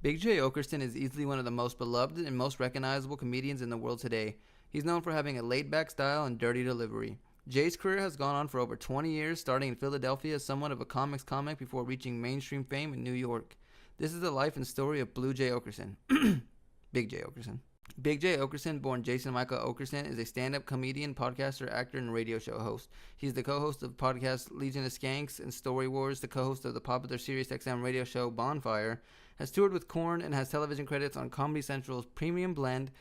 Big J Oakerson is easily one of the most beloved and most recognizable comedians in the world today. He's known for having a laid-back style and dirty delivery. Jay's career has gone on for over 20 years, starting in Philadelphia as somewhat of a comics comic before reaching mainstream fame in New York. This is the life and story of Blue J Oakerson. Big J Oakerson. Big J Oakerson, born Jason Michael Oakerson, is a stand-up comedian, podcaster, actor, and radio show host. He's the co-host of podcast Legion of Skanks and Story Wars, the co-host of the popular SiriusXM radio show Bonfire, has toured with Korn, and has television credits on Comedy Central's Premium Blend,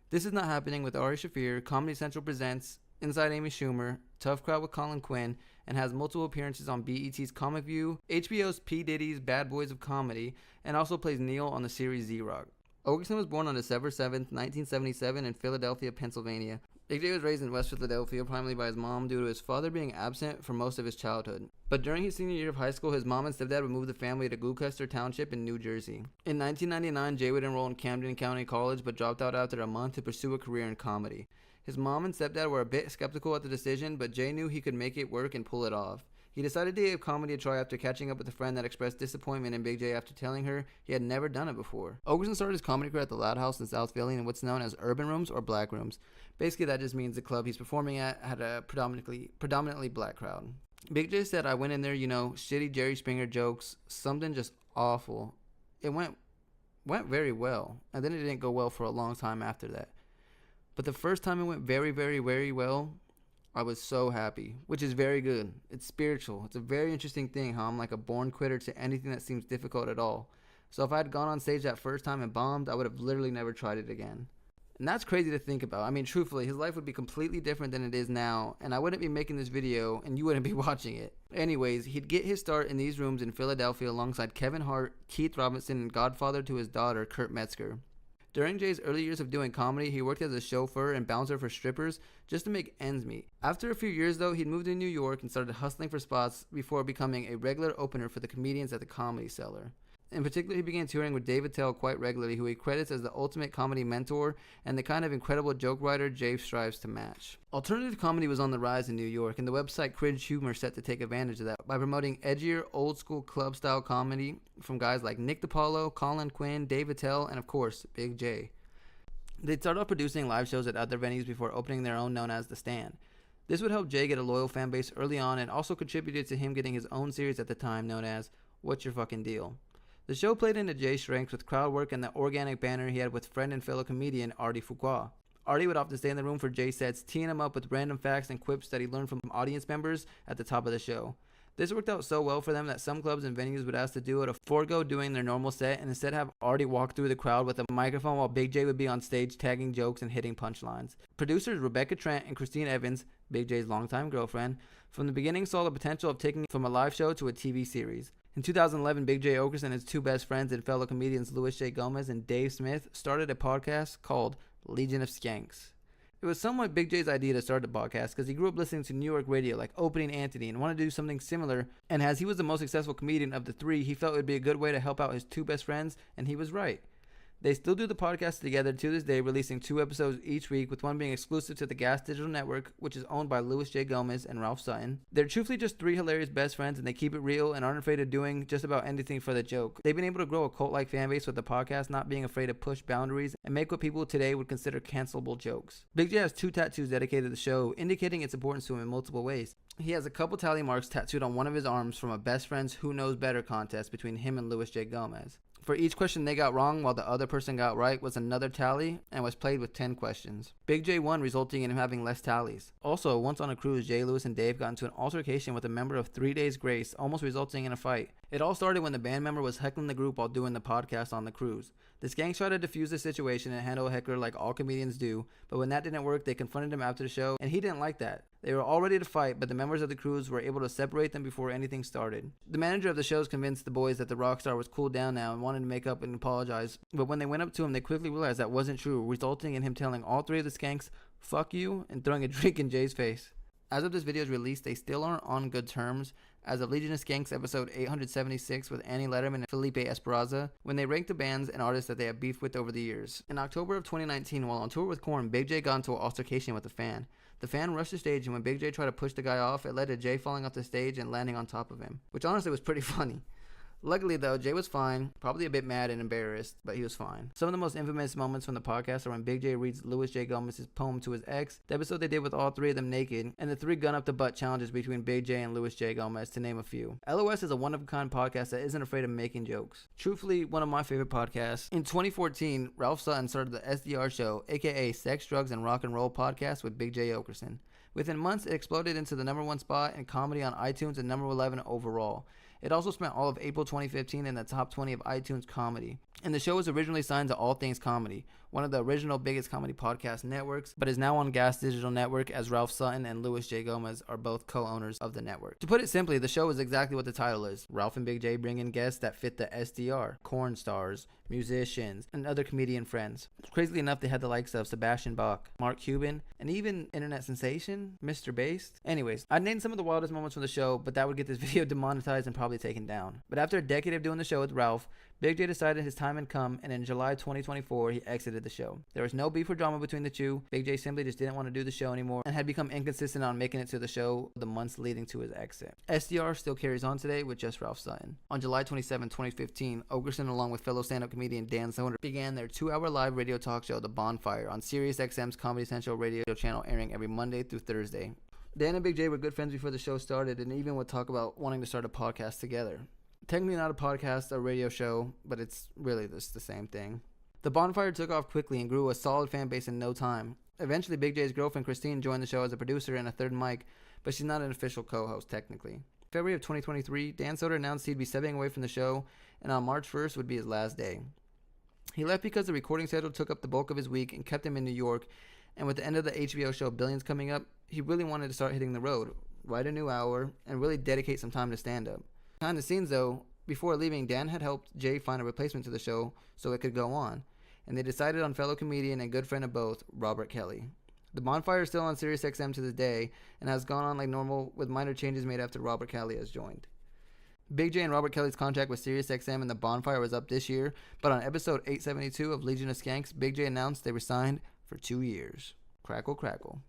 This Is Not Happening with Ari Shaffir, Comedy Central Presents, Inside Amy Schumer, Tough Crowd with Colin Quinn, and has multiple appearances on BET's Comic View, HBO's P. Diddy's Bad Boys of Comedy, and also plays Neil on the series Z-Rock. Oakerson was born on December 7, 1977 in Philadelphia, Pennsylvania. Big J was raised in West Philadelphia primarily by his mom due to his father being absent for most of his childhood. But during his senior year of high school, his mom and stepdad would move the family to Gloucester Township in New Jersey. In 1999, Jay would enroll in Camden County College but dropped out after a month to pursue a career in comedy. His mom and stepdad were a bit skeptical at the decision, but Jay knew he could make it work and pull it off. He decided to give comedy a try after catching up with a friend that expressed disappointment in Big J after telling her he had never done it before. Oakerson started his comedy career at the Loud House in South Philly in what's known as urban rooms or black rooms. Basically, that just means the club he's performing at had a predominantly black crowd. Big J said, I went in there, shitty Jerry Springer jokes, something just awful. It went very well, and then it didn't go well for a long time after that. But the first time it went very, very, very well, I was so happy, which is very good. It's spiritual. It's a very interesting thing how I'm like a born quitter to anything that seems difficult at all. So if I had gone on stage that first time and bombed, I would have literally never tried it again. And that's crazy to think about. I mean, truthfully, his life would be completely different than it is now, and I wouldn't be making this video, and you wouldn't be watching it. Anyways, he'd get his start in these rooms in Philadelphia alongside Kevin Hart, Keith Robinson, and godfather to his daughter, Kurt Metzger. During Jay's early years of doing comedy, he worked as a chauffeur and bouncer for strippers just to make ends meet. After a few years though, he'd moved to New York and started hustling for spots before becoming a regular opener for the comedians at the Comedy Cellar. In particular, he began touring with Dave Attell quite regularly, who he credits as the ultimate comedy mentor and the kind of incredible joke writer Jay strives to match. Alternative comedy was on the rise in New York, and the website Cringe Humor set to take advantage of that by promoting edgier, old-school club-style comedy from guys like Nick DiPaolo, Colin Quinn, Dave Attell, and of course, Big J. They'd start off producing live shows at other venues before opening their own known as The Stand. This would help Jay get a loyal fan base early on and also contributed to him getting his own series at the time known as What's Your Fucking Deal? The show played into Jay's strengths with crowd work and the organic banter he had with friend and fellow comedian Artie Fuqua. Artie would often stay in the room for Jay sets, teeing him up with random facts and quips that he learned from audience members at the top of the show. This worked out so well for them that some clubs and venues would ask the duo to forego doing their normal set and instead have Artie walk through the crowd with a microphone while Big J would be on stage tagging jokes and hitting punchlines. Producers Rebecca Trent and Christine Evans, Big J's longtime girlfriend, from the beginning saw the potential of taking it from a live show to a TV series. In 2011, Big J Oakerson and his two best friends and fellow comedians Louis J. Gomez and Dave Smith started a podcast called Legion of Skanks. It was somewhat Big J's idea to start the podcast because he grew up listening to New York radio like Opie and Anthony and wanted to do something similar, and as he was the most successful comedian of the three, he felt it would be a good way to help out his two best friends, and he was right. They still do the podcast together to this day, releasing 2 episodes each week, with one being exclusive to the Gas Digital Network, which is owned by Louis J. Gomez and Ralph Sutton. They're truthfully just 3 hilarious best friends, and they keep it real and aren't afraid of doing just about anything for the joke. They've been able to grow a cult-like fan base with the podcast, not being afraid to push boundaries and make what people today would consider cancelable jokes. Big J has 2 tattoos dedicated to the show, indicating its importance to him in multiple ways. He has a couple tally marks tattooed on one of his arms from a Best Friends Who Knows Better contest between him and Louis J. Gomez. For each question they got wrong while the other person got right was another tally and was played with 10 questions. Big J won, resulting in him having less tallies. Also, once on a cruise, Jay, Lewis, and Dave got into an altercation with a member of 3 Days Grace, almost resulting in a fight. It all started when the band member was heckling the group while doing the podcast on the cruise. The Skanks tried to defuse the situation and handle a heckler like all comedians do, but when that didn't work, they confronted him after the show, and he didn't like that. They were all ready to fight, but the members of the crews were able to separate them before anything started. The manager of the shows convinced the boys that the rock star was cooled down now and wanted to make up and apologize, but when they went up to him, they quickly realized that wasn't true, resulting in him telling all 3 of the Skanks, "Fuck you," and throwing a drink in Jay's face. As of this video's release, they still aren't on good terms. As of Legion of Skanks episode 876 with Annie Letterman and Felipe Esparza, when they ranked the bands and artists that they have beefed with over the years. In October of 2019, while on tour with Korn, Big J got into an altercation with a fan. The fan rushed the stage, and when Big J tried to push the guy off, it led to Jay falling off the stage and landing on top of him, which honestly was pretty funny. Luckily, though, Jay was fine, probably a bit mad and embarrassed, but he was fine. Some of the most infamous moments from the podcast are when Big J reads Louis J. Gomez's poem to his ex, the episode they did with all three of them naked, and the 3 gun-up-the-butt challenges between Big J and Louis J. Gomez, to name a few. LOS is a one-of-a-kind podcast that isn't afraid of making jokes. Truthfully, one of my favorite podcasts. In 2014, Ralph Sutton started the SDR Show, aka Sex, Drugs, and Rock and Roll podcast with Big J. Oakerson. Within months, it exploded into the #1 spot in comedy on iTunes and #11 overall. It also spent all of April 2015 in the top 20 of iTunes comedy. And the show was originally signed to All Things Comedy, one of the original biggest comedy podcast networks, but is now on Gas Digital Network as Ralph Sutton and Louis J. Gomez are both co-owners of the network. To put it simply, the show is exactly what the title is. Ralph and Big J bring in guests that fit the SDR, corn stars, musicians, and other comedian friends. Crazily enough, they had the likes of Sebastian Bach, Mark Cuban, and even internet sensation, Mr. Bass. Anyways, I'd named some of the wildest moments from the show, but that would get this video demonetized and probably taken down. But after a decade of doing the show with Ralph, Big J decided his time had come, and in July 2024, he exited the show. There was no beef or drama between the two. Big J simply just didn't want to do the show anymore and had become inconsistent on making it to the show the months leading to his exit. SDR still carries on today with just Ralph Sutton. On July 27, 2015, Oakerson, along with fellow stand-up comedian Dan Soder, began their 2-hour live radio talk show, The Bonfire, on SiriusXM's Comedy Central radio channel, airing every Monday through Thursday. Dan and Big J were good friends before the show started and even would talk about wanting to start a podcast together. Technically not a podcast, a radio show, but it's really just the same thing. The Bonfire took off quickly and grew a solid fan base in no time. Eventually, Big J's girlfriend Christine joined the show as a producer and a third mic, but she's not an official co-host technically. In February of 2023, Dan Soder announced he'd be stepping away from the show, and on March 1st would be his last day. He left because the recording schedule took up the bulk of his week and kept him in New York, and with the end of the HBO show Billions coming up, he really wanted to start hitting the road, write a new hour, and really dedicate some time to stand-up. Behind the scenes, though, before leaving, Dan had helped Jay find a replacement to the show so it could go on, and they decided on fellow comedian and good friend of both, Robert Kelly. The Bonfire is still on SiriusXM to this day and has gone on like normal, with minor changes made after Robert Kelly has joined. Big J and Robert Kelly's contract with SiriusXM and The Bonfire was up this year, but on episode 872 of Legion of Skanks, Big J announced they were signed for 2 years. Crackle, crackle.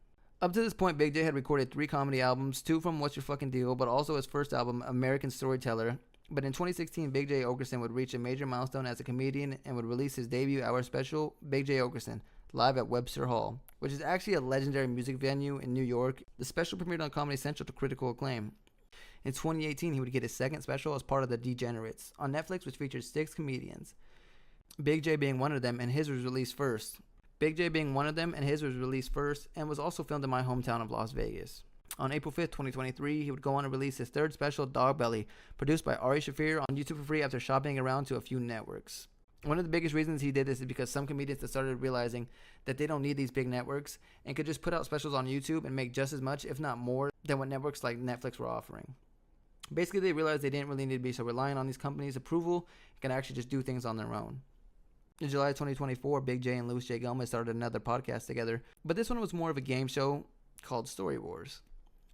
Up to this point, Big J had recorded 3 comedy albums, 2 from What's Your Fucking Deal, but also his first album, American Storyteller. But in 2016, Big J Oakerson would reach a major milestone as a comedian and would release his debut hour special, Big J Oakerson, live at Webster Hall, which is actually a legendary music venue in New York. The special premiered on Comedy Central to critical acclaim. In 2018, he would get his second special as part of The Degenerates on Netflix, which featured 6 comedians, Big J being one of them, and his was released first. And was also filmed in my hometown of Las Vegas. On April 5th, 2023, he would go on to release his 3rd special, Dog Belly, produced by Ari Shaffir, on YouTube for free after shopping around to a few networks. One of the biggest reasons he did this is because some comedians started realizing that they don't need these big networks and could just put out specials on YouTube and make just as much, if not more, than what networks like Netflix were offering. Basically, they realized they didn't really need to be so reliant on these companies' approval and can actually just do things on their own. In July 2024, Big J and Louis J. Gomez started another podcast together, but this one was more of a game show called Story Wars.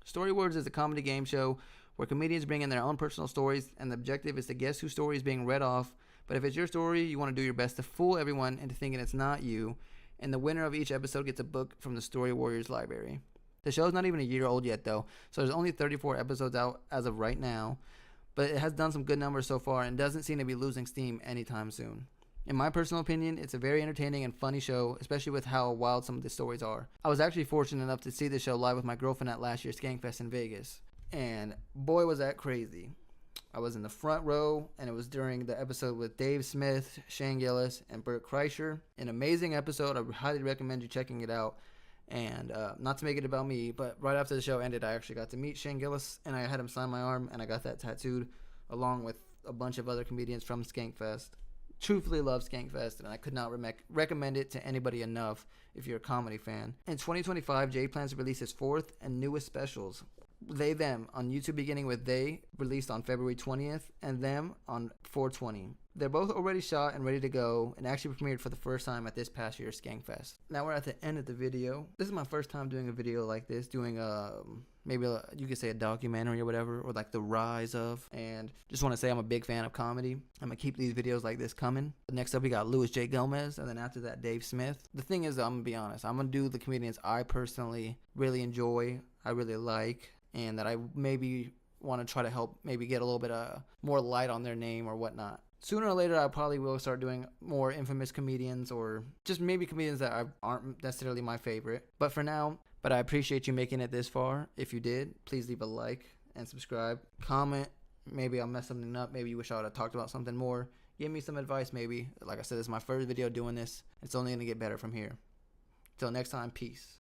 Story Wars is a comedy game show where comedians bring in their own personal stories, and the objective is to guess whose story is being read off. But if it's your story, you want to do your best to fool everyone into thinking it's not you, and the winner of each episode gets a book from the Story Warriors library. The show's not even a year old yet, though, so there's only 34 episodes out as of right now, but it has done some good numbers so far and doesn't seem to be losing steam anytime soon. In my personal opinion, it's a very entertaining and funny show, especially with how wild some of the stories are. I was actually fortunate enough to see the show live with my girlfriend at last year's Skankfest in Vegas, and boy was that crazy. I was in the front row, and it was during the episode with Dave Smith, Shane Gillis, and Bert Kreischer. An amazing episode. I highly recommend you checking it out. And not to make it about me, but right after the show ended, I actually got to meet Shane Gillis, and I had him sign my arm, and I got that tattooed along with a bunch of other comedians from Skankfest. Truthfully love Skankfest, and I could not recommend it to anybody enough if you're a comedy fan. In 2025, Jay plans to release his 4th and newest specials, They Them, on YouTube, beginning with They, released on February 20th, and Them on 4/20. They're both already shot and ready to go, and actually premiered for the first time at this past year's Skankfest. Now we're at the end of the video. This is my first time doing a video like this, doing you could say a documentary or whatever, or like the rise of, and just want to say I'm a big fan of comedy. I'm gonna keep these videos like this coming. Next up we got Louis J. Gomez, and then after that Dave Smith. The thing is, I'm gonna be honest, I'm gonna do the comedians I personally really enjoy, I really like, and that I maybe want to try to help maybe get a little bit more light on their name or whatnot. Sooner or later, I probably will start doing more infamous comedians, or just maybe comedians that aren't necessarily my favorite. But for now, I appreciate you making it this far. If you did, please leave a like and subscribe. Comment. Maybe I'll mess something up. Maybe you wish I would have talked about something more. Give me some advice maybe. Like I said, this is my first video doing this. It's only going to get better from here. Till next time, peace.